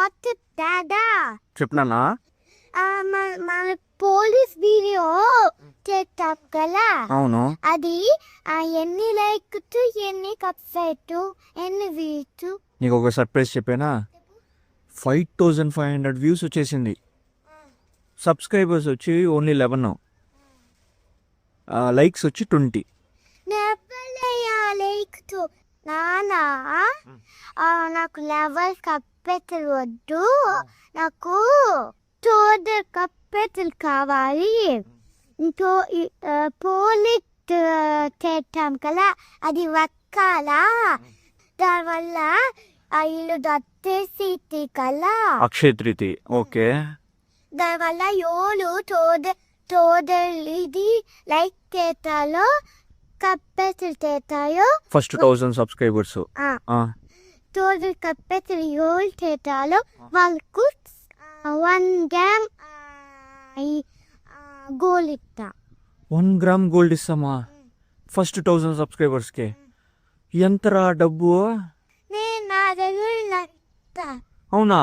Not దాదా చెప్పినానా? మన police video చేస్తాం కదా, అవును. అది ఎన్ని లైక్స్, ఎన్ని కప్సెట్, ఎన్ని వ్యూస్. నీకు ఒక సర్ప్రైజ్ చెప్పానా? 5500 వ్యూస్ వచ్చేసింది. సబ్స్క్రైబర్స్ వచ్చి ఓన్లీ 11, లైక్స్ వచ్చి 20. లైక్స్ నానా, నాకు లెవెల్ కప్పెట్లు వద్దు, నాకు టోదర్ కప్పెట్లు కావాలి. ఇంకో పోలీస్ చేస్తాం కదా, అది వక్కాలా, దానివల్ల ఇల్లు దత్తేసి కల్లా అక్షయ తృతీయ. ఓకే. దానివల్ల ఎవరు టోదర్ ఇది లైక్ చేస్తాలో కప్పెట్లు చేస్తాయో ఫస్ట్ 1000 సబ్స్క్రైబర్స్. టోదర్ కప్పెట్లు ఎవరు చేస్తాలో వాళ్ళకు 1 గ్రామ్ గోల్డ్ ఇస్తా. 1 గ్రామ్ గోల్డ్ ఇస్తామా ఫస్ట్ 1000 సబ్స్క్రైబర్స్కి? ఎంతరా డబ్బు? నేను నా దగ్గర ఇస్తా. అవునా?